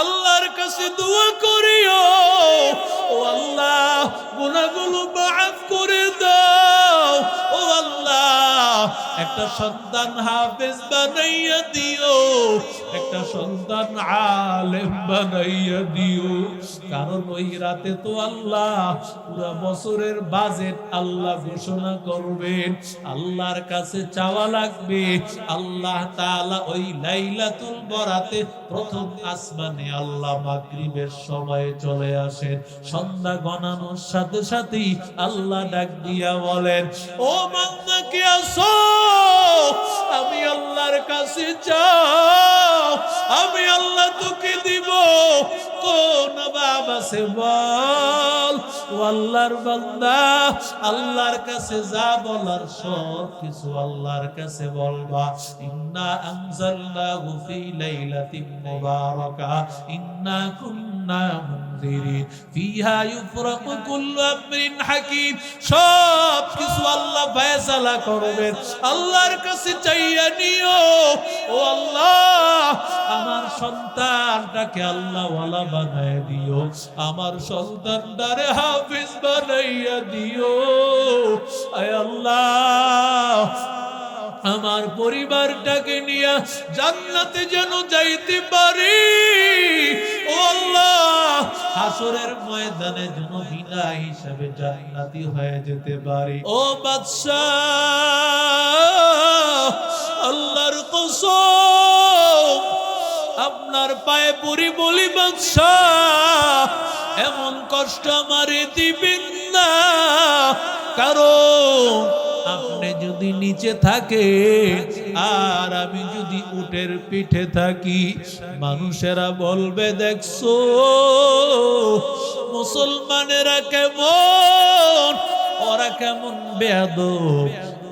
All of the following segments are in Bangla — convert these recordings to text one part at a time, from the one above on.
আল্লাহর কাছে দোয়া করিও, ও আল্লাহ গুনাহগুলো মাফ করে দাও, ও আল্লাহ একটা সন্তান হাফেজ বানাইয়া দিও, একটা সন্তান আলেম বানাইয়া দিও। কারণ ওই রাতে তো আল্লাহ পুরো বছরের বাজেট আল্লাহ ঘোষণা করবেন, আল্লাহর কাছে চাওয়া লাগবে। আল্লাহ তাআলা ওই লাইলাতুল বরাতে প্রথম আসমানে আল্লাহ মাগরিবের সময়ে চলে আসেন। সন্ধ্যা গণানোর সাথে সাথেই আল্লাহ ডাক দিয়া বলেন, ও বান্দা কে আছো? আমি আল্লাহর কাছে চাও, আমি আল্লাহ তোকে দিব। কোন বাবা সে বল, ও আল্লাহর বান্দা আল্লাহর কাছে যা বলার সব কিছু আল্লাহর কাছে বলবা। ইন্না আনজালনাহু ফি লাইলাতিন মুবারাকা ইন্না কুন্না মুনজিরিন ফিহা ইউফরাকু কুল্লু আমরিন হাকিম। সব কিছু আল্লাহ ফয়সালা করবেন, আল্লাহর কাছে চাইয়া নিও। ও আল্লাহ আমার সন্তানটাকে আল্লাহ ওয়ালা বানায় দিও, আমার সন্তানটারে হাফেজ বানাইয়া দিও। আয় আল্লাহ আমার পরিবারটাকে নিয়ে জান্নাতে যেন যাইতে পারি। ও আল্লাহ হাসরের ময়দানে যেন বিনা হিসাবে জান্নাতি হয়ে যেতে পারি। ও বাদশাহ আল্লাহর কসম আপনার পায়ে পড়ি বলি বাদশাহ এমন কষ্ট আমারে দিবেন না, কারণ আপনি যদি নিচে থাকে আর আমি যদি উটের পিঠে থাকি, মানুষেরা বলবে দেখছো মুসলমানেরা কেমন, ওরা কেমন বেয়াদব,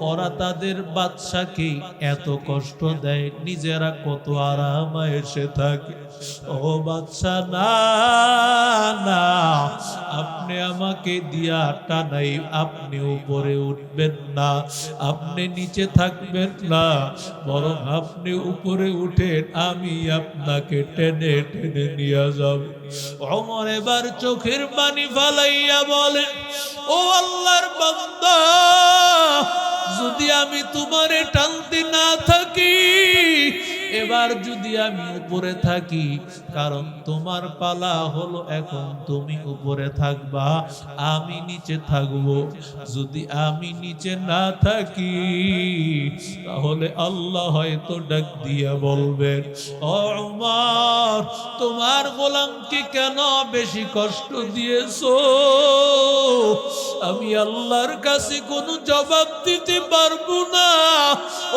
ওরা তাদের বাদশাকে এত কষ্ট দেয়, নিজেরা কত আরামে এসে থাকে। ও বাদশা না না, আপনি আমাকে দিয়া টানাই, আপনি উপরে উঠবেন না, আপনি নিচে থাকবেন না, বরং আপনি উপরে উঠেন, আমি আপনাকে টেনে টেনে নিয়ে যাব। ওমর এবার চোখের পানি ফালাইয়া বলেন, ও আল্লাহর বান্দা যদি আমি তোমারে টানতে না থাকি, এবার যদি আমি উপরে থাকি, কারণ তোমার পালা হলো এখন তুমি উপরে থাকবা, আমি নিচে থাকবো। যদি আমি নিচে না থাকি তাহলে আল্লাহ হয়তো ডাক দিয়া বলবেন, ও উমর তোমার গোলামকে কেন বেশি কষ্ট দিয়েছো? আমি আল্লাহর কাছে কোনো জবাব দিতে পারবো না।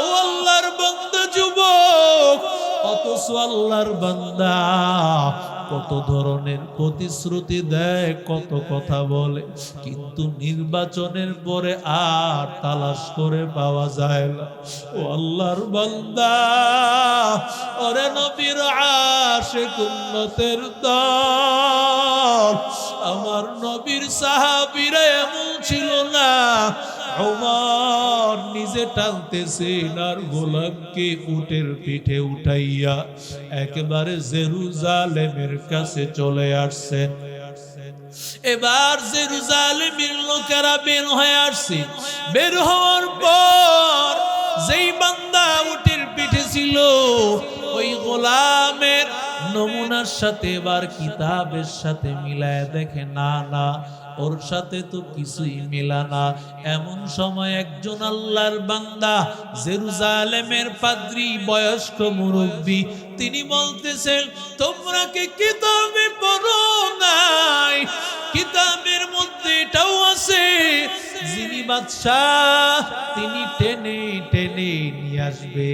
ও আল্লাহর বান্দা যুবক, অথচ আল্লাহর বান্দা কত ধরনের প্রতিশ্রুতি দেয়, কত কথা বলে, কিন্তু নির্বাচনের পরে আর তালাশ করে পাওয়া যায় না। ও আল্লাহর বান্দা, ওরে নবীর আশিক উম্মতের দল, আমার নবীর সাহাবীরা এমন ছিল না। ওমর নিজে টানতেছেন আর গোলামকে উটের পিঠে উঠাইয়া একেবারে জেরুজালেমের কাছে চলে আসছেন। এবার জেরুজালেমের লোকেরা বের হয়ে আসছে। বের হওয়ার পর যেই বান্দা উটের পিঠে ছিল ওই গোলামের নমুনার সাথে এবার কিতাবের সাথে মিলায় দেখে, না না ওর সাথে তো কিছুই মিলা না। এমন সময় একজন আল্লাহর বান্দা জেরুজালেমের পাদ্রী, বয়স্ক মুরব্বী, তিনি বলতেছেন, তোমরা কি কিতাবে পড়ো নাই? কিতাবের মধ্যে এটাও আছে, যিনি বাদশাহ তিনি টেনে টেনে নিয়ে আসবে।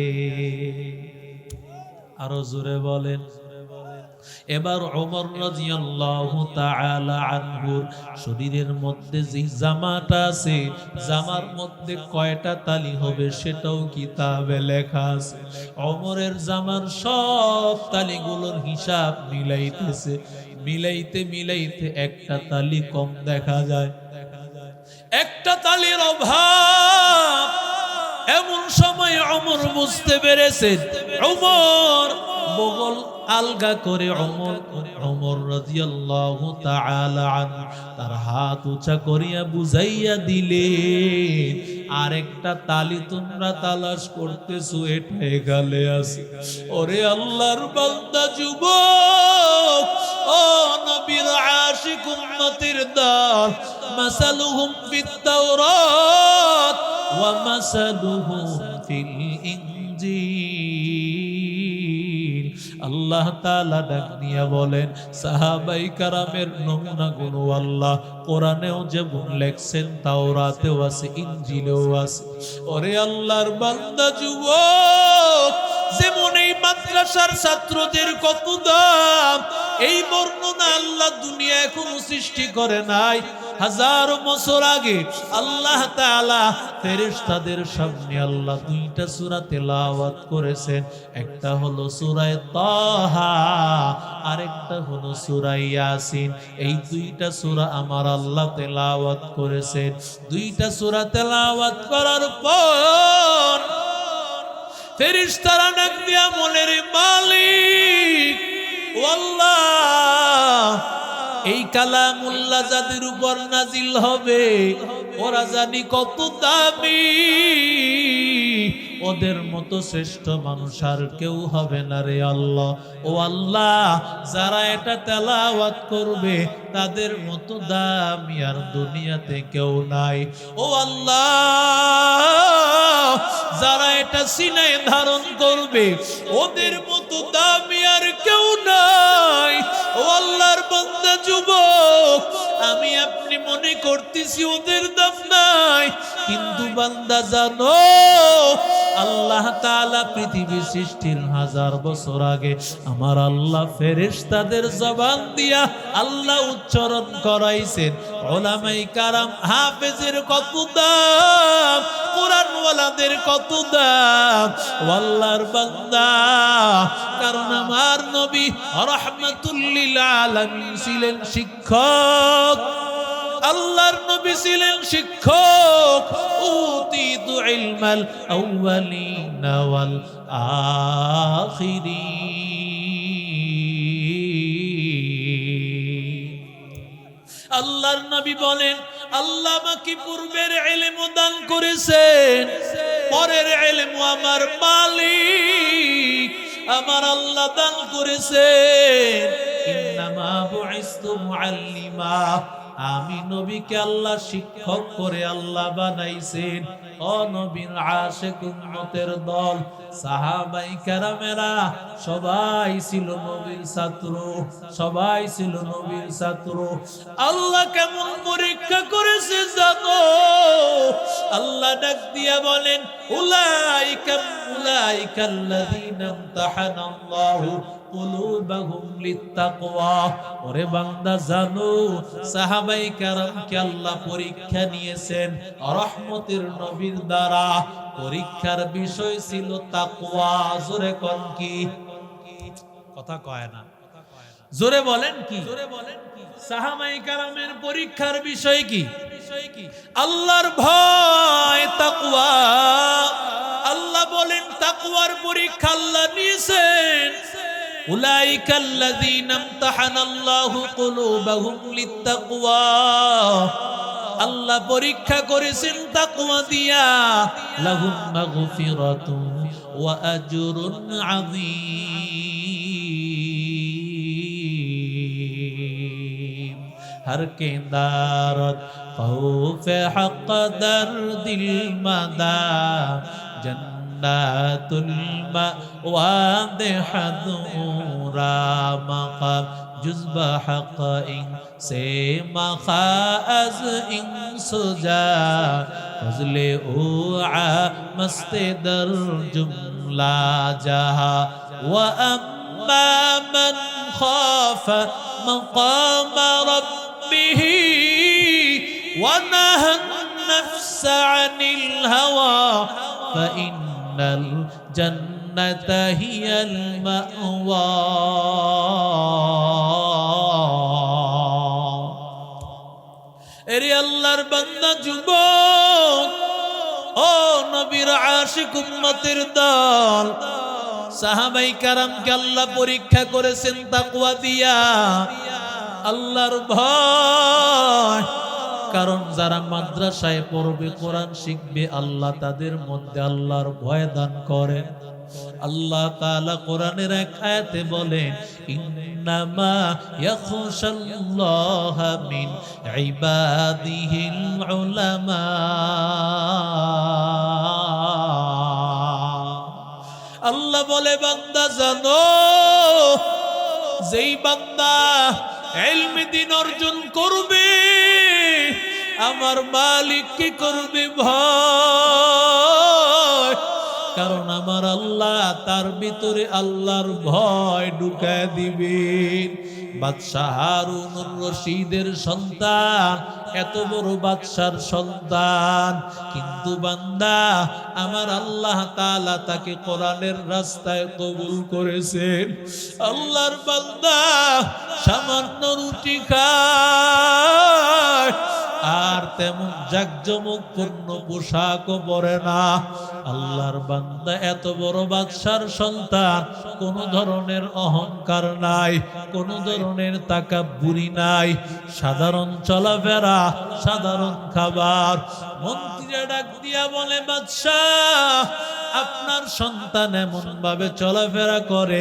আরো জোরে বলেন। এবার ওমর রাদিয়াল্লাহু তাআলা আনহুর শরীরের মধ্যে যে জামাটা আছে, জামার মধ্যে কয়টা তালি হবে সেটাও কিতাবে লেখা আছে। ওমরের জামার সব তালিগুলোর হিসাব মিলাইতেছে, মিলাইতে মিলাইতে একটা তালি কম দেখা যায়, একটা তালির অভাব। এমন সময় ওমর বুঝতে পেরেছেন, ওমর বগল আলগা করে ওমর রাদিয়াল্লাহু তাআলা আনহু তার হাত উঁচা করিয়া বুঝাইয়া দিলেন, আরেকটা তালি তোমরা তালাশ করতেছো, এটা গালে আছে। ওরে আল্লাহর বান্দা যুবক, ও নবীর আশিক উম্মতের দল, মাসালুহুম ফিত তাওরাত ওয়া মাসালুহুম ফিল ইনজিল। আল্লাহ তাআলা ডাক দিয়া বলেন, সাহাবায়ে কেরামের নমুনা গুলো আল্লাহ কোরআনেও যেমন লেখছেন, তাওরাতেও আছে, ইনজিলেও আছে। ওরে আল্লাহর বান্দা যুবক, যেমন এই মাদ্রাসার ছাত্রদের কত দাম, এই বর্ণনা আল্লাহ দুনিয়া এখনো সৃষ্টি করে নাই। হাজারো বছর আগে আল্লাহ তাআলা ফেরেশতাদের সামনে আল্লাহ দুইটা সূরা তেলাওয়াত করেছেন। একটা হলো সূরা তাহা, আরেকটা হলো সূরা ইয়াসিন। এই দুইটা সূরা আমার আল্লাহ তেলাওয়াত করেছেন। দুইটা সূরা তেলাওয়াত করার পর ফেরেশতারা ডাক দিয়া বলে, রে মালিক ও আল্লাহ, এই কালামুল্লাহ যাদের উপর নাজিল হবে ওরা জানি কত দামি, ওদের মতো শ্রেষ্ঠ মানুষ আর কেউ হবে না রে আল্লাহ। ও আল্লাহ, যারা এটা তেলাওয়াত করবে তাদের মতো দামি আর দুনিয়াতে কেউ নাই। ও আল্লাহ, যারা এটা সিনায় ধারণ করবে ওদের মতো দামি আর কেউ নাই। ও আল্লাহর বান্দা যুবক, আমি আপনি মনে করতেছি ওদের দাম নাই, কিন্তু বান্দা জানো আল্লাহ তাআলা পৃথিবী সৃষ্টির 1000 বছর আগে আমার আল্লাহ ফেরেশতাদের জবান দিয়া আল্লাহ উচ্চারণ করাইছেন। উলামায়ে কারাম হাফেজের কত দাম, কোরআন ওয়ালাদের কত দাম। আল্লাহর বান্দা, কারণ আমার নবী রাহমাতুল লিল আলামিন ছিলেন শিক্ষক, আল্লাহর নবী ছিলেন শিক্ষক। উতিতু ইলমাল আউয়ালিন ওয়াল আখিরিন। আল্লাহর নবী বলেন, আল্লাহ আমাকে পূর্বের ইলম দান করেছেন, পরের ইলম আমার মালিক আমার আল্লাহ দান করেছেন। ইন্নামা বুইসতু মুআল্লিমা, আমি নবীকে আল্লাহ শিক্ষক করে আল্লাহ বানাইছেন। ও নবীর আশিক উম্মতের দল, সাহাবায়ে কেরামেরা সবাই ছিল নবীর ছাত্র, সবাই ছিল নবীর ছাত্র। আল্লাহ কেমন পরীক্ষা করেছে জানো? আল্লাহ ডাক দিয়া বলেন, উলাইকাল্লাযীনা ইমতাহানাল্লাহু কুলুবাহুম লিত্তাকওয়া। ওরে বান্দা জানো, সাহাবায়ে কেরামকে আল্লাহ পরীক্ষা নিয়েছেন রহমতের নবীর দ্বারা। পরীক্ষার বিষয় ছিল তাকওয়া। জোরে কোন কি? কথা কয় না, জোরে বলেন কি? সাহাবায়ে কেরামের পরীক্ষার বিষয় কি? আল্লাহর ভয়, তাকওয়া। আল্লাহ বলেন তাকওয়ার পরীক্ষা আল্লাহ নিয়েছেন। উলাইকাল্লাযীনা ইমতাহানাল্লাহু কুলুবাহুম লিত্তাকওয়া। আল্লাহ পরীক্ষা করেছেন তাকওয়া দিয়া। লাহুম মাগফিরাতুন ওয়া আজরুন আযীম। हर के दारत खौफ हक दर दिल मदा जन्नतुल मवाद हदूरा मक़ाम जुज़्ब हक इन से मखाज इन सुजा फज़ले उआ मस्त दर जुमला जहा व अम्मा मन खाफ मक़ाम रब्बिह ونهى النفس عن الهوى فإن الجنة هي المأوى এরে আল্লাহর বান্দা যুবক, ও নবীর আশিক উম্মতের দল, সাহাবাই কারামকে আল্লাহ পরীক্ষা করেছেন তাকওয়া দিয়া, আল্লাহর ভয়। কারণ যারা মাদ্রাসায় পড়বে, কোরআন শিখবে, আল্লাহ তাদের মধ্যে আল্লাহর ভয় দান করেন। আল্লাহ তাআলা কোরআনের এক আয়াতে বলেন, ইন্নামা ইয়াখশাল্লাহা মিন ইবাদিহিল উলামা। আল্লাহ বলে, বান্দা জানো, যেই বান্দা ইলম দ্বীন অর্জন করবে, আমার মালিক কি করবে ভয়। কারণ আমার আল্লাহ তার ভিতরে আল্লাহর ভয় ঢুকায় দিবেন। বাদশাহ হারুনুর রশিদের সন্তান, এত বড় বাদশার সন্তান, কিন্তু বান্দা আমার আল্লাহ তাআলা তাকে কোরআনের রাস্তায় কবুল করেছেন। আল্লাহর বান্দা সামান্য রুটি খায়, আর তেমন জাকজমকপূর্ণ পোশাকও পরে না। আল্লাহর বান্দা এত বড় বাদশার সন্তান, কোন ধরনের অহংকার নাই, কোন ধরনের তাকাব্বুরি নাই, সাধারণ চলাফেরা, সাধারণ খাবার। মন্ত্রীরা ডাক দিয়া বলে, বাদশাহ, আপনার সন্তান এমন ভাবে চলাফেরা করে,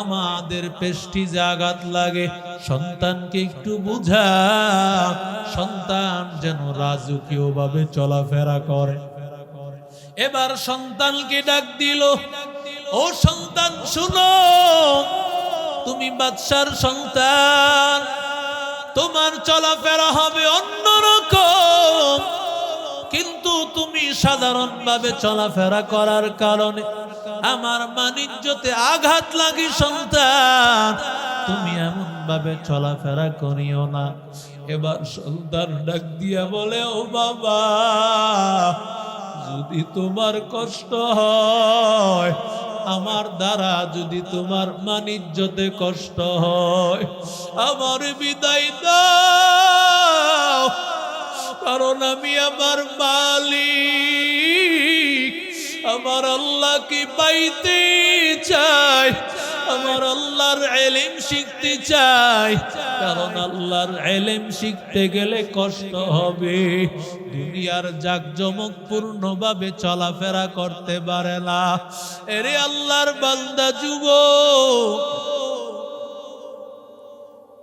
আমাদের প্রেস্টিজে আঘাত লাগে। সন্তানকে একটু বুঝা, সন্তান যেন রাজকীয় ভাবে চলাফেরা করে। এবার সন্তানকে ডাক দিল, ও সন্তান শুনো, তুমি বাদশার সন্তান, তোমার চলাফেরা হবে অন্যরকম, কিন্তু তুমি সাধারণ ভাবে চলাফেরা করার কারণে আমার মান-ইজ্জতে আঘাত লাগে। সন্তান, তুমি এমন ভাবে চলাফেরা করিও না। এবার সন্তান ডাক দিয়া বলে, ও বাবা, যদি তোমার কষ্ট হয়, আমার দ্বারা যদি তোমার মান-ইজ্জতে কষ্ট হয়, আমার বিদায় দাও। কারণ আমি আমার মালিক, আমার আল্লাহকে পাইতে চাই, আমার আল্লাহর ইলম শিখতে চাই। কারণ আল্লাহর ইলম শিখতে গেলে কষ্ট হবে। দুনিয়ার জাকজমকপূর্ণ ভাবে চলাফেরা করতে পারে না। এরে আল্লাহর বান্দা যুবক,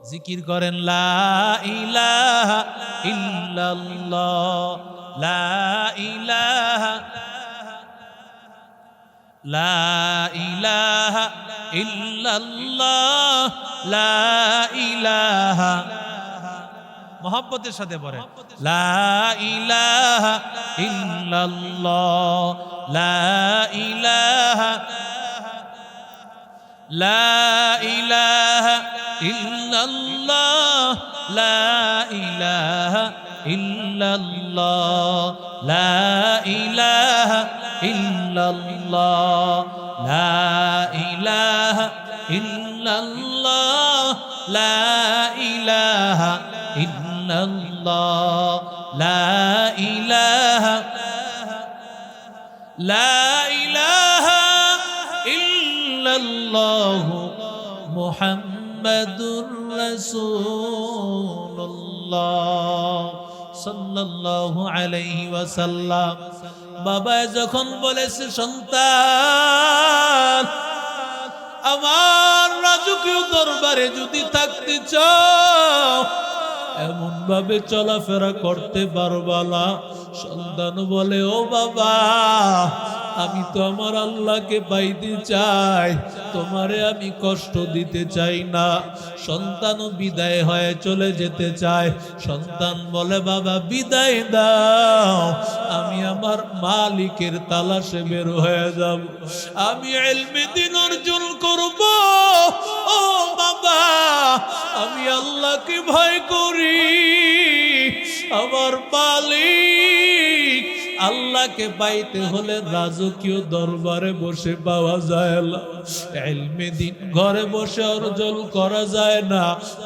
জিকির করেন, লা ইলাহা ইল্লাল্লাহ, লা ইলাহা, লা ইলাহা ইল্লাল্লাহ, লা ইলাহা। মোহাব্বতের সাথে পড়ে, লা ইলাহা ইল্লাল্লাহ, লা ইলাহা, লা ইলাহা ইল্লাল্লাহ, লা ইলাহা ইল্লাল্লাহ, লা ইলাহা ইল্লাল্লাহ, লা ইলাহা ইল্লাল্লাহ, লা ইলাহা ইল্লাল্লাহ, লা ইলাহা, লা ইলাহা ইল্লাল্লাহ, মুহাম্মাদুর রাসূলুল্লাহ সাল্লাল্লাহু আলাইহি ওয়াসাল্লাম। বাবা যখন বলেছে, সন্তান, আমার রাজকীয় দরবারে যদি থাকতে চাও, এমন ভাবে চলাফেরা করতে পারবা না। সন্তান বলে, ও বাবা, আমি তো আমার আল্লাহকে পাইতে চাই, তোমারে আমি কষ্ট দিতে চাই না। সন্তানও বিদায় হয়ে চলে যেতে চায়। সন্তান বলে, বাবা বিদায় দাও, আমি আমার মালিকের তালাশে বের হয়ে যাব, আমি ইলমে দ্বীন অর্জন করব। ও বাবা, আমি আল্লাহকে ভয় করি, আমার মালিক আল্লাহকে পাইতে হলে রাজকীয় দরবারে বসে পাওয়া যায় না, ইলমে দ্বীন ঘরে বসে অর্জন করা যায় না।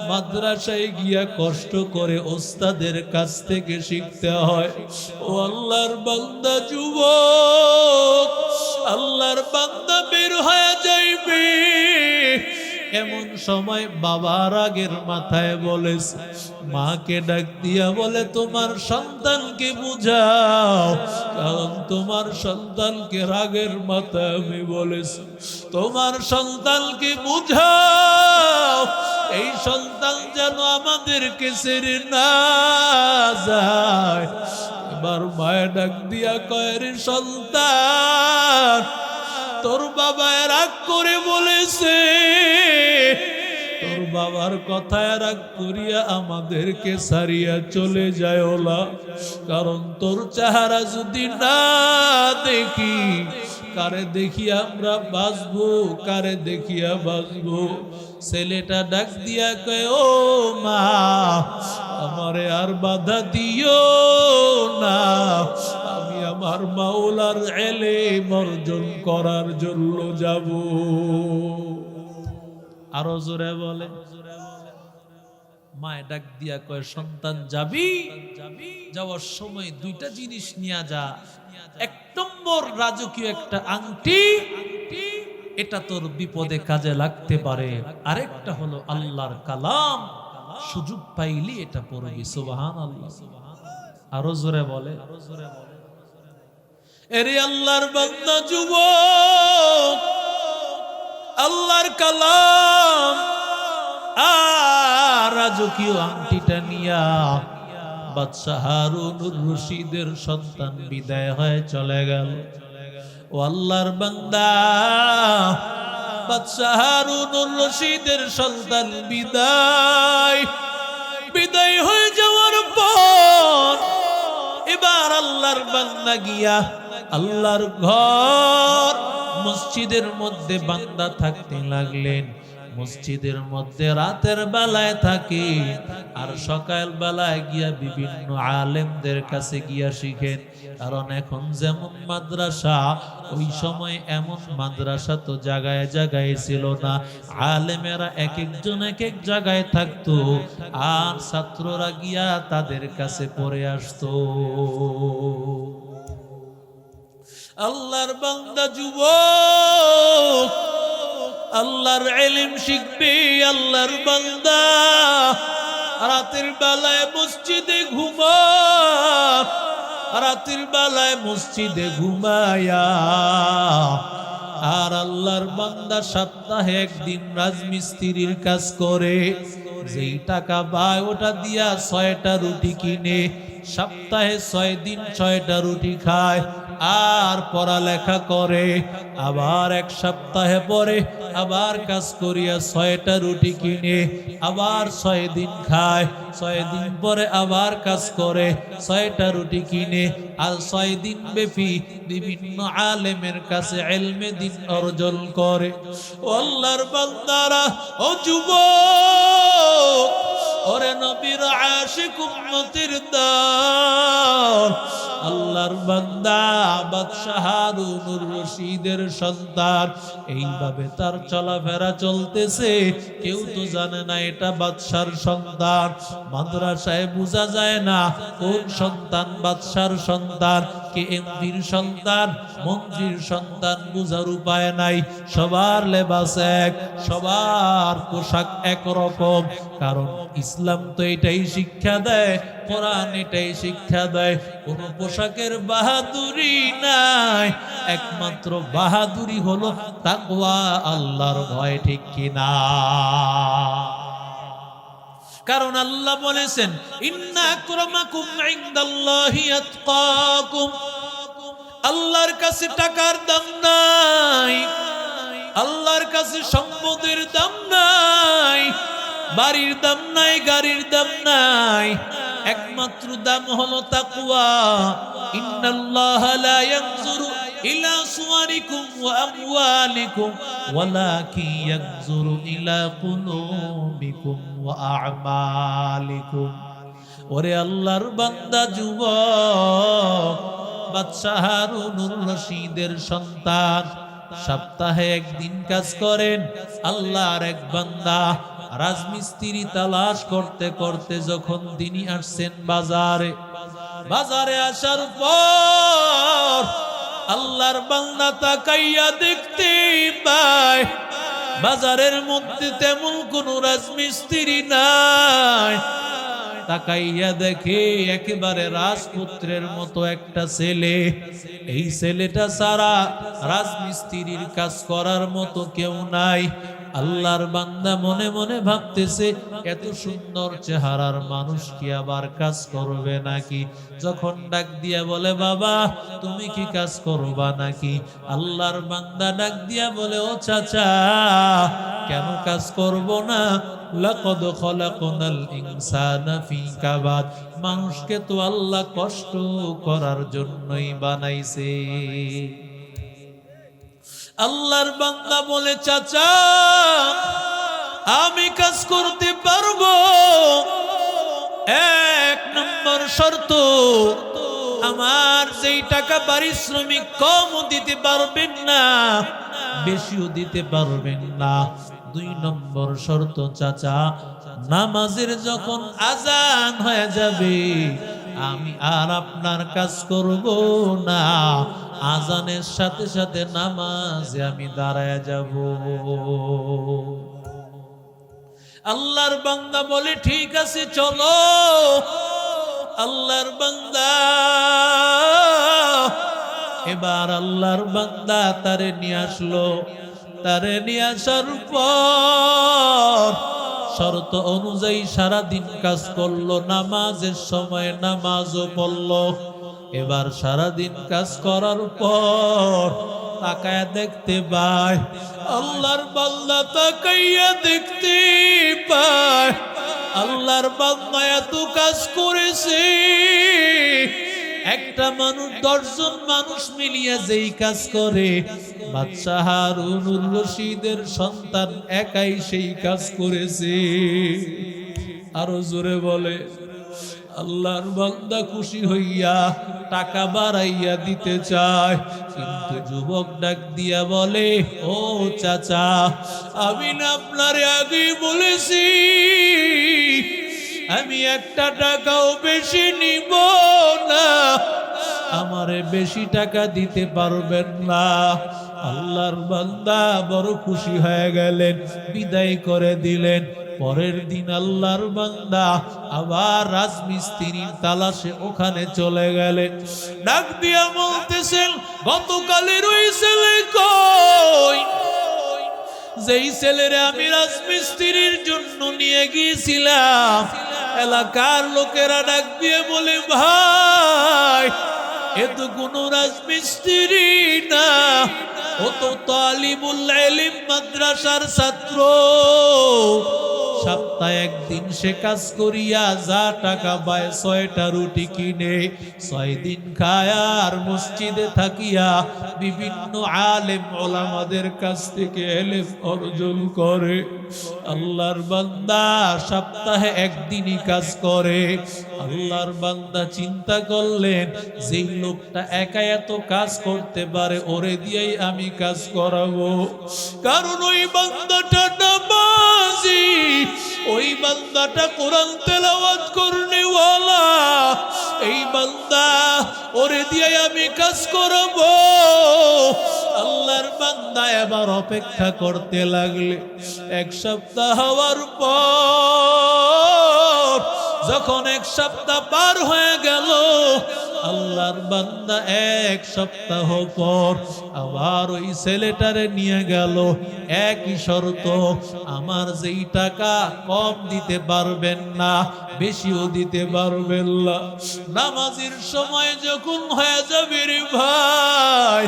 মাদ্রাসায় গিয়া কষ্ট করে ওস্তাদের কাছ থেকে শিখতে হয়। ও আল্লাহর বান্দা যুবক, আল্লাহর বান্দা বের হয়ে যাইবে, এমন সময় বাবার আগের মাথায় বলেছে, মাকে ডাক দিয়া বলে তোমার সন্তানকে বুঝাও, কারণ তোমার সন্তানকে রাগের মাথায় আমি বলেছি তোমার সন্তানকে বুঝাও, এই সন্তান যেন আমাদেরকে ছেড়ে না যায়। এবার মায়ের ডাক দিয়া কয়, রে সন্তান, তোর বাবা রাগ করে বলেছে, তোর বাবার কথায় রাগ করিয়া আমাদেরকে ছাড়িয়া চলে যায় ওলা, কারণ তোর চেহারা যদি না দেখি, কারে দেখিয়া আমরা বাঁচবো, কারে দেখিয়া বাঁচবো। ছেলেটা ডাক দিয়া কয়, ও মা, আমারে আর বাধা দিও না, আমি আমার মাওলার ইলম অর্জন করার জন্য যাব। আরো জোরে বলে। মায় ডাক দিয়া কয়, সন্তান যাবি, যাওয়ার সময় দুইটা জিনিস নিয়ে যা। এক নম্বর রাজকীয় একটা আংটি, এটা তোর বিপদে কাজে লাগতে পারে। আরেকটা হলো আল্লাহর কালাম, সুযোগ পাইলি এটা পড়বি। সুবহানাল্লাহ। আরো জোরে বলে। এরে আল্লাহর বান্দা যুবক, আল্লাহর কালাম আর রাজকীয় আংটিটা নিয়া বাদশাহ হারুনুর রশিদের সন্তান বিদায় হয়ে চলে গেল। ও আল্লাহর বান্দা, বাদশাহ হারুনুর রশিদের সন্তান বিদায় হয়ে যাওয়ার পর এবার আল্লাহর বান্দা গিয়া আল্লাহর ঘর মসজিদের মধ্যে বান্দা থাকতে লাগলেন। মসজিদের মধ্যে রাতের বেলায় থাকে আর সকাল বেলায় গিয়া বিভিন্ন আলেমদের কাছে গিয়া শিখেন। কারণ এখন যেমন মাদ্রাসা, ওই সময় এমন মাদ্রাসা তো জায়গায় জায়গায় ছিল না। আলেমেরা এক একজন এক এক জায়গায় থাকতো আর ছাত্ররা গিয়া তাদের কাছে পড়ে আসতো। আল্লাহর বান্দা যুবক আল্লাহর ইলম শিখবে। আল্লাহর বান্দা রাতের বেলায় মসজিদে ঘুমায়, রাতের বেলায় মসজিদে ঘুমায়া। আর আল্লাহর বান্দা সপ্তাহে একদিন রাজমিস্ত্রির কাজ করে, যেই টাকা পায় ওটা দিয়া 6টা রুটি কিনে সপ্তাহে 6 দিন 6টা রুটি খায় আর পড়ালেখা করে। আবার এক সপ্তাহে পরে আবার কাজ করিয়া 6টা রুটি কিনে আবার 6 দিন খায়। 6 দিন পরে আবার কাজ করে 6টা রুটি কিনে আর 6 দিন ব্যাপী বিভিন্ন আলেমের কাছে ইলমে দ্বীন অর্জন করে। ও আল্লাহর বান্দারা, ও যুবক, ওরে নবীর আশিক উম্মতের দল, আল্লাহর বান্দা বাদশাহ হারুনুর রশিদের সন্তান এইভাবে তার চলাফেরা চলতেছে। কেউ তো জানে না এটা বাদশার সন্তান। মাদ্রাসায় বোঝা যায় না কোন সন্তান বাদশার সন্তান, কে এমপির সন্তান, মন্ত্রীর সন্তান, বোঝার উপায় নাই। সবার লেবাস এক, সবার পোশাক একরকম। কারণ ইসলাম তো এটাই শিক্ষা দেয়, কোরআন এটাই শিক্ষা দেয়, কোন পোশাকের বাহাদুরি নাই, একমাত্র বাহাদুরি হলো তাকওয়া, আল্লাহর ভয়। ঠিক কিনা? কারণ আল্লাহ বলেছেন, ইন্না আকরামাকুম ইনদাল্লাহি আতকাকুম। আল্লাহর কাছে টাকার দাম নাই, আল্লাহর কাছে সম্পদের দাম নাই, বাড়ির দাম নাই, গাড়ির দাম নাই, একমাত্র দাম হলো তাকওয়া। ইন্নাল্লাহা লা ইয়ানজুরু ইলা সুওয়ারিকুম ওয়া আমওয়ালিকুম ওয়ালাকিন ইয়ানজুরু ইলা কুলুবিকুম ওয়া আ'মালিকুম। ওরে আল্লাহর বান্দা যুবক, বাদশাহ হারুনুর রশিদের সন্তান সপ্তাহে একদিন কাজ করেন। আল্লাহর এক বান্দা রাজমিস্ত্রি তালাশ করতে করতে যখন তিনি আসছেন বাজারে, বাজারে আসার পর আল্লাহর বান্দা তাকাইয়া দেখতে পায় বাজারের মধ্যে তেমন কোনো রাজমিস্ত্রি নাই। তাকাইয়া দেখে একেবারে রাজপুত্রের মতো একটা ছেলে। এই ছেলেটা সারা রাজমিস্ত্রির কাজ করার মতো কেউ নাই। আল্লাহর বান্দা মনে মনে ভাবতেছে, এত সুন্দর চেহারার মানুষ কি আবার কাজ করবে নাকি? যখন ডাক দিয়া বলে, বাবা তুমি কি কাজ করবা নাকি? আল্লাহর বান্দা ডাক দিয়া বলে, ও চাচা কেন কাজ করব না? লাকাদ খলাকনাল ইনসানা ফি কাবাদ, মানুষকে তো আল্লাহ কষ্ট করার জন্যই বানাইছে। আল্লাহর বান্দা বলে, চাচা আমি কাজ করতে পারবো, এক নম্বর শর্ত আমার যেই টাকা পারিশ্রমিক কম দিতে পারবেন না, বেশিও দিতে পারবেন না। দুই নম্বর শর্ত চাচা, নামাজের যখন আজান হয়ে যাবে আমি আর আপনার কাজ করব না, আজানের সাথে সাথে নামাজে আমি দাঁড়ায় যাব। আল্লাহর বান্দা বলে, ঠিক আছে চলো। আল্লাহর বান্দা এবার আল্লাহর বান্দা তারে নিয়ে আসলো। তারে নিয়ে আসার পর শর্ত অনুযায়ী সারাদিন কাজ করলো, নামাজের সময় নামাজও পড়লো। এবার সারাদিন কাজ করার পর তাকায়া দেখতে পায়, আল্লাহর বান্দা তাকাইয়া দেখতে পায় আল্লাহর বান্দা এত কাজ করেছে, একটা মানুষ 10 জন মানুষ মিলিয়ে যেই কাজ করে বাদশা হারুনুর রশিদের সন্তান একাই সেই কাজ করেছে। আরো জোরে বলে, আল্লাহর বান্দা খুশি হইয়া টাকা বাড়াইয়া দিতে চায়, কিন্তু যুবক ডাক দিয়া বলে, ও চাচা আমি না আপনারে আগেই বলেছি আমি একটা টাকাও বেশি নিব না, আমারে বেশি টাকা দিতে পারবেন না। আল্লাহর বান্দা বড় খুশি হয়ে গেলেন, বিদায় করে দিলেন। পরের দিন আল্লাহর বান্দা আবার রাজমিস্ত্রির তালাশে ওখানে চলে গেলেন। ডাক দিয়া বলতেছেন, গতকালের ওই ছেলে কই? যেই ছেলেরে আমি রাজমিস্ত্রির জন্য নিয়ে গিয়েছিলাম। এলাকার লোকেরা ডাক দিয়ে বলে, ভাই এ তো কোনো রাজমিস্ত্রি না, ও তো তালিবুল ইলম মাদ্রাসার ছাত্র। সপ্তাহে একদিন সে কাজ করিয়া যা টাকা পায় 6টা রুটি কিনে 6 দিন খায় আর মসজিদে থাকিয়া বিভিন্ন আলেম ওলামাদের কাছ থেকে ইলম অর্জন করে। আল্লাহর বান্দা সপ্তাহে একদিনই কাজ করে। আল্লাহর বান্দা চিন্তা করলেন, যেই লোকটা একা এত কাজ করতে পারে ওরে দিয়েই আমি কাজ করাবো, কারণ ওই বান্দাটা নামাজি, ওই বান্দাটা কোরআন তেলাওয়াত করনেওয়ালা, এই বান্দা ওরে দিয়ে আমি কাজ করাবো। আল্লাহর বান্দা এবার অপেক্ষা করতে লাগলে। 1 সপ্তাহ হওয়ার পর যখন 1 সপ্তাহ পার হয়ে গেল, আল্লাহর বান্দা 1 সপ্তাহ পর আবার ওই ছেলেটারে নিয়ে গেল। একই শর্ত, আমার যেই টাকা কম দিতে পারবেন না, বেশিও দিতে পারবেন না। নামাজের সময় যখন হয়ে যাবে রে ভাই,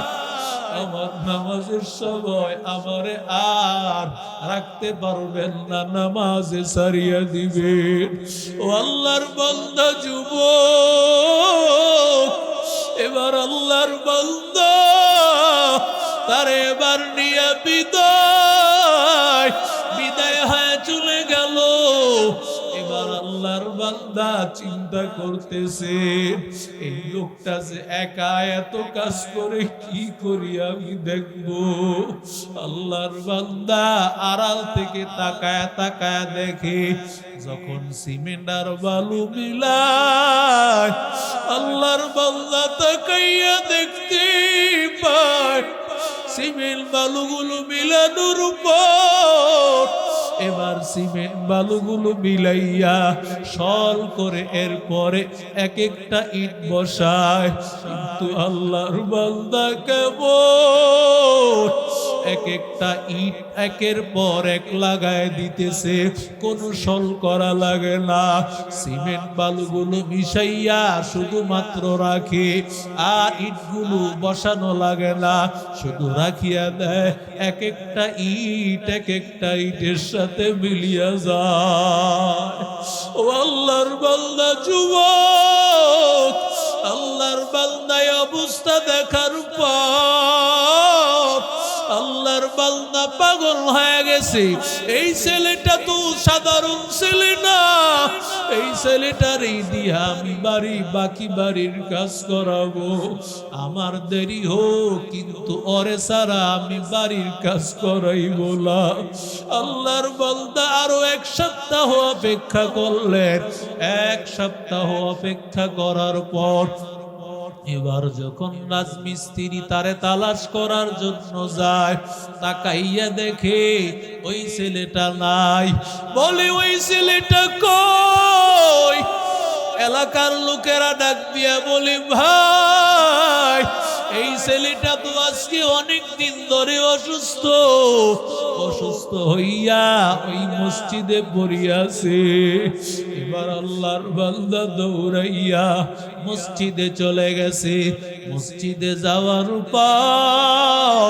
আমার নামাজের সময় আমারে আর রাখতে পারবেন না, নামাজে সারিয়া দিবেন। ও আল্লাহর বান্দা যুবক, এবার আল্লাহর বান্দা তারে এবার নিয়ে বিদায় হয়ে চলে গেল। এবার আল্লাহর বান্দা চিন্তা করতেছে, এই লোকটা যে একা এত কাজ করে কি করি আমি দেখবো। আল্লাহর বান্দা আড়াল থেকে তাকায় তাকায় দেখে, যখন সিমেন্ট আর বালু মিলায়, আল্লাহর বান্দা তাকাইয়া দেখতে পায় সিমেন্ট বালুগুলো মিলানোর পর এবার সিমেন্ট বালুগুলো মিলাইয়া সল করে এরপরে এক একটা ইট বসায়। কিন্তু আল্লাহর বান্দা কেবল এক একটা ইট একের পর এক লাগায় দিতেছে, কোনো সল করা লাগে না। সিমেন্ট বালুগুলো মিশাইয়া শুধুমাত্র রাখে, আর ইটগুলো বসানো লাগে না, শুধু রাখিয়া দেয়। এক একটা ইট এক একটা ইটের সাথে মিলিয়া যায়। ও আল্লাহর বান্দা যুবক, আল্লাহর বান্দায় অবস্থা দেখার পর আল্লাহর বান্দা পাগল হয়ে গেছে। এই ছেলেটা তো সাধারণ ছেলে না, এই ছেলেটারই দিয়া আমি বাকি বাড়ির কাজ করাবো। আমার দেরি হোক, কিন্তু ওরে ছাড়া আমি বাড়ির কাজ করাইব না। আল্লাহর বান্দা আরো এক সপ্তাহ অপেক্ষা করলেন। এক সপ্তাহ অপেক্ষা করার পর এবার যখন রাজমিস্ত্রি তারে তালাশ করার জন্য যায়, তাকাইয়া দেখে ওই ছেলেটা নাই। বলে ওই ছেলেটা কই? এলাকার লোকেরা ডাক দিয়া বলে, ভাই এই ছেলেটা তো আজকে অনেক দিন ধরে অসুস্থ হইয়া ওই মসজিদে পড়িয়াছে। এবার আল্লাহর বান্দা দৌড়াইয়া মসজিদে চলে গেছে। মসজিদে যাওয়ার পর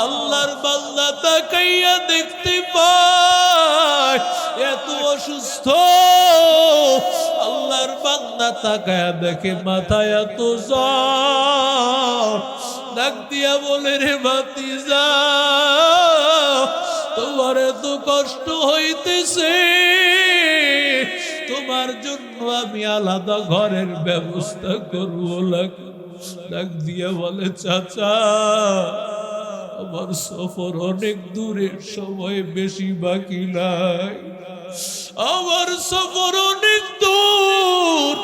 আল্লাহর বান্দা তাকাইয়া দেখতে পায় এত অসুস্থ। আল্লাহর বান্দা তাকায়া দেখে মাথায় এত জ্বর। ডাক দিয়া বলে, রে ভাতিজা, তোমার এত কষ্ট হইতেছে, তোমার জন্য আমি আলাদা ঘরের ব্যবস্থা করবো। ডাক দিয়া বলে, চাচা আমার সফর অনেক দূরের, সময় বেশি বাকি নাই। আমার সফর অনেক দূর,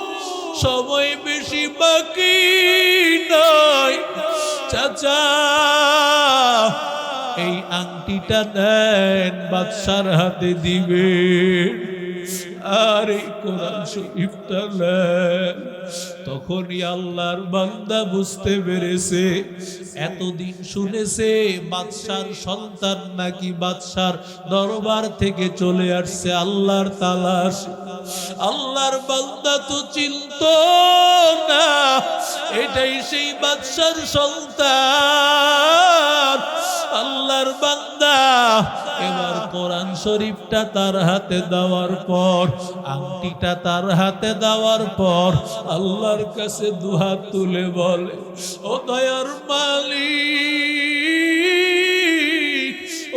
সময় বেশি বাকি নাই। চাচা এই আংটিটা দেন, বাদশার হাতে দিবেন, আর এই কোরআন শরীফটা নেন। তখনই আল্লাহর বান্দা বুঝতে পেরেছে, এতদিন শুনেছে বাদশার সন্তান নাকি বাদশার দরবার থেকে চলে আসছে আল্লাহর তালাশ। আল্লাহর বান্দা তো চিনত না এটাই সেই বাদশার সন্তান। আল্লাহর বান্দা এবার কোরআন শরীফটা তার হাতে দেওয়ার পর, আংটিটা তার হাতে দেওয়ার পর আল্লাহর কাছে দুহাত তুলে বলে, ও দয়ার মালিক,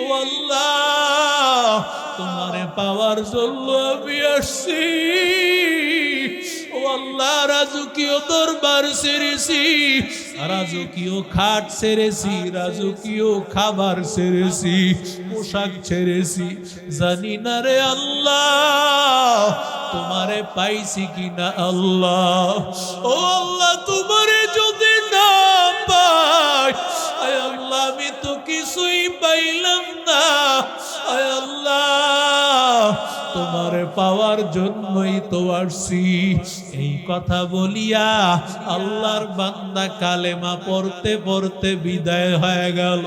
ও আল্লাহ, তোমারে পাওয়ার জন্য আমি আসছি। ও আল্লাহ, রাজকীয় দরবার ছেড়েছি, রাজকীয় খাট ছেড়েছি, রাজকীয় খাবার ছেড়েছি, পোশাক ছেড়েছি, জানি না রে আল্লাহ তোমারে পাইছি কিনা। আল্লাহ, ও আল্লাহ, তোমারে যদি না পাই, আয় আল্লাহ আমি তো কিছুই পাইলাম না। আয় আল্লাহ, তোমারে পাওয়ার জন্যই তো আসছি। এই কথা বলিয়া আল্লাহর বান্দা কালেমা পড়তে পড়তে বিদায় হয়ে গেল।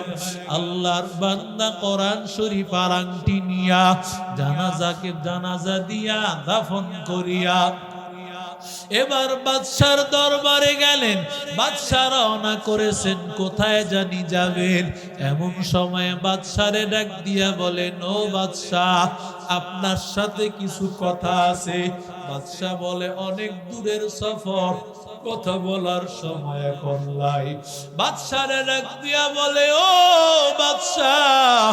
আল্লাহর বান্দা কোরআন শরীফ আর আংটি নিয়া জানাজাকে জানাজা দিয়া দাফন করিয়া এবার বাদশার দরবারে গেলেন। বাদশা রওনা করেছেন, কোথায় জানি যাবেন। এমন সময় বাদশারে ডাক দিয়া বলেন, ও বাদশাহ, আপনার সাথে কিছু কথা আছে। বাদশা বলে, অনেক দূরের সফর, কথা বলার সময় এখন নাই। বাদশারে ডাক দিয়া বলে, ও বাদশাহ,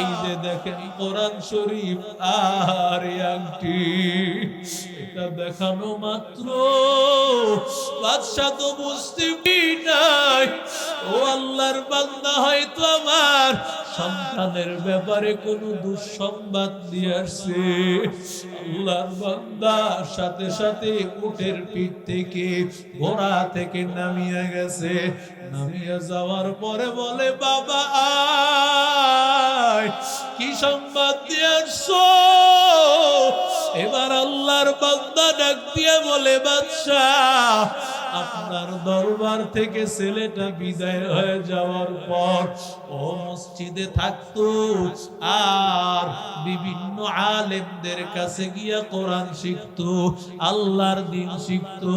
এই যে দেখেন কোরআন শরীফ আর আংটি, এটা দেখানো মাত্র বাদশা তো বুঝতে নাই ও আল্লাহর বান্দা হয়তো আমার সন্তানের ব্যাপারে কোনো দুঃসংবাদ দিয়ে আসছে। আল্লাহর বান্দা সাথে সাথে উটের পিঠ থেকে ঘোড়া থেকে নামিয়ে গেছে। নামিয়ে যাওয়ার পরে বলে, বাবা আয়, কি সংবাদ দিয়ে আসছো? এবার আল্লাহর বান্দা ডাক দিয়ে বলে, বাদশাহ, আপনার দরবার থেকে ছেলেটা বিদায় হয়ে যাওয়ার পর ও মসজিদে থাকতো আর বিভিন্ন আলেমদের কাছে গিয়া কোরআন শিখতো, আল্লাহর দিন শিখতো।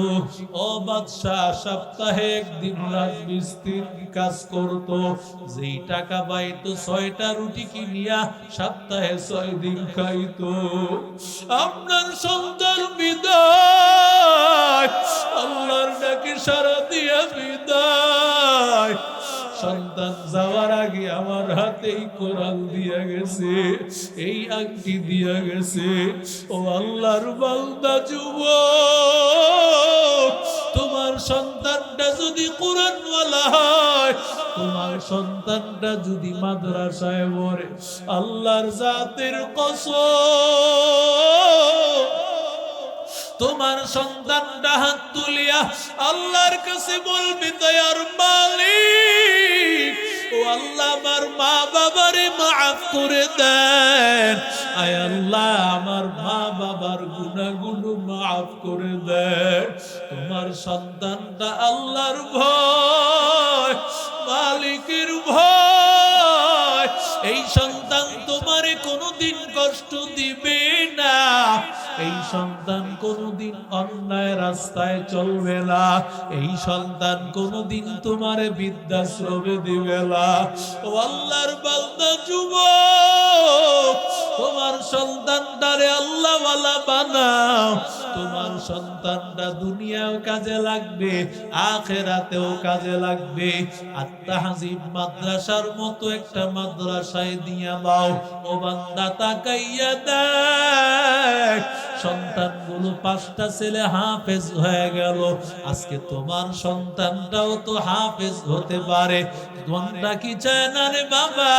ও বাদশাহ, সপ্তাহে একদিন রাজমিস্ত্রির কাজ করতো, যেই টাকা পাইতো 6টা রুটি কিনিয়া সপ্তাহে 6 দিন খাইতো। আপনার সন্তান বিদায়, আল্লাহর ডাকে সারা দিয়া বিদায়। সন্তান যাওয়ার আগে আমার হাতেই কোরআন দিয়া গেছে, এই আংটি দিয়া গেছে। ও আল্লাহর বান্দা যুবক, তোমার সন্তানটা যদি কোরআনওয়ালা হয়, তোমার সন্তানটা যদি মাদ্রাসায় পড়ে, আল্লাহর জাতের কসম, তোমার সন্তানটা হাত তুলিয়া আল্লাহর কাছে বলবে, দয়ার মালিক, ও আল্লাহ, আমার মা বাবারে মাফ করে দেন। আয় আল্লাহ, আমার মা বাবার গুনাহগুলো মাফ করে দেন। তোমার সন্তানটা আল্লাহর ভয়, মালিকের ভয়, এই সন্তান তোমারে কোনোদিন কষ্ট দিবে না। এই সন্তান কোনোদিন অন্যায় রাস্তায় চলবে না। এই সন্তান কোনোদিন তোমারে বৃদ্ধাশ্রমে দিবে না। ও আল্লাহর বান্দা যুবক, তোমার সন্তানটারে আল্লাহওয়ালা বানাও। তোমার সন্তানটা দুনিয়াও কাজে লাগবে, আখিরাতেও কাজে লাগবে। আত-তাহজিব মাদ্রাসার মতো একটা মাদ্রাসায় দিয়া দাও। ও বান্দা, তাকাইয়া দেখ, সন্তানগুলো 5টা ছেলে হাফেজ হয়ে গেল। আজকে তোমার সন্তানটাও তো হাফেজ হতে পারে। মনটা কি চায় না রে বাবা,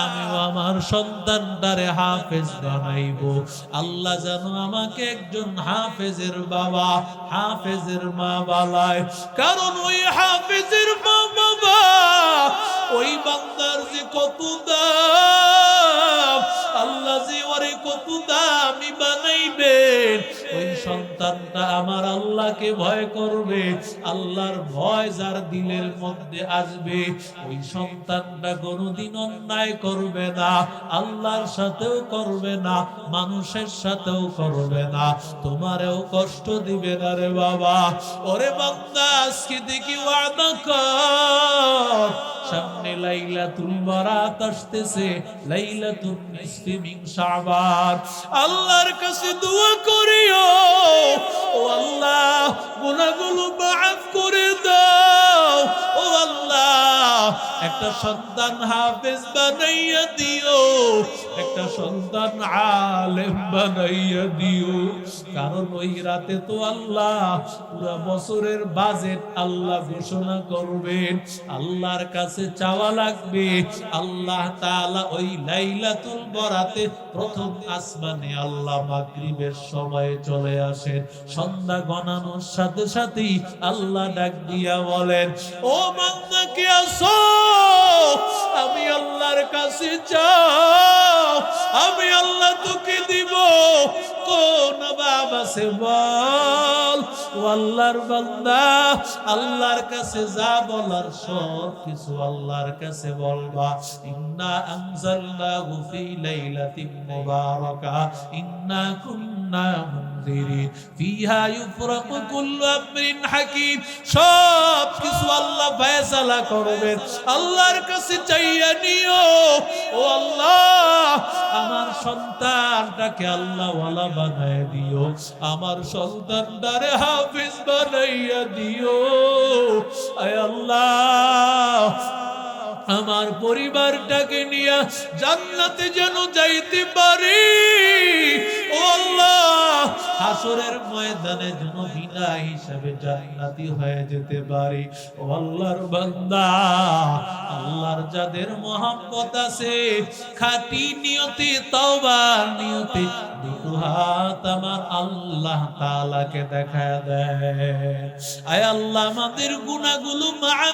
আমিও আমার সন্তানটারে হাফেজ বানাইবো। আল্লাহ যেন আমাকে একজন হাফেজের বাবা, হাফেজের মা বানায়। কারণ ওই হাফেজের মা বাবা, ওই বান্দার যে কত দাম, আল্লাহ যে ওরে কত দামি বানাইবেন। ওই সন্তানটা আমার আল্লাহকে ভয় করবে। আল্লাহর ভয় যার দিলের মধ্যে আসবে, ওই সন্তানটা কোনোদিন অন্যায় করবে না, আল্লাহর সাথেও করবে না, মানুষের সাথেও করবে না, তোমারেও কষ্ট দিবে না রে বাবা। ওরে বান্দা, আজকে দেখি ওয়াদা কর, সামনে লাইলাতুল বারাত আসতেছে, লাইলাতুন নিসফি মিন শাবান। আল্লাহর কাছে দোয়া করিও, ও আল্লাহ, গুনাহগুলো মাফ করে দাও। ও আল্লাহ, একটা সন্তান হাফেজ বানাইয়া দিও, একটা সন্তান আলেম বানাইয়া দিও। কারণ ওই রাতে তো আল্লাহ পুরো বছরের বাজেট আল্লাহ ঘোষণা করবেন। আল্লাহর কাছে চাওয়া লাগবে, আল্লাহ তাআলা ওই লাইলাতুল বরাতে প্রথম আসমানে আল্লাহ মাগরিবের সময়ে চলে আসেন। সন্ধ্যা গণানোর সাথে সাথেই আল্লাহ ডাক দিয়া বলেন, ও বান্দা কে আসো, আমি আল্লাহর কাছে যাও, আমি আল্লাহ তোকে দিব। কোন বাবা সে বল, ও আল্লাহর বান্দা, আল্লাহর কাছে যা বলার সব কিছু আল্লাহর কাছে বলবা। ইন্না আনজালনাহু ফি লাইলাতিন মুবারাকা ইন্না কুন্না মুনজিরিন ফিহা ইউফরাকু কুল্লু আমরিন হাকিম। সব কিছু আল্লাহ ফয়সালা করবেন। আল্লাহর কাছে চাইয়া নিও, ও আল্লাহ, আমার সন্তানটাকে আল্লাহ ওয়ালা বানায় দিও, আমার সন্তানটারে হাফেজ বানাইয়া দিও। আয় আল্লাহ, আমার পরিবারটাকে নিয়ে জান্নাতে যেন যাইতে পারি। ও আল্লাহ, হাসরের ময়দানে যেন বিনা হিসাবে জান্নাতি হয়ে যেতে পারি। ও আল্লাহর বান্দা, আল্লাহর যাদের মহব্বত আছে, খাঁটি নিয়তে তওবার নিয়তে দুটো হাত আমার আল্লাহ তাআলাকে দেখায় দেয়। আয় আল্লাহ, আমাদের গুনাহগুলো মাফ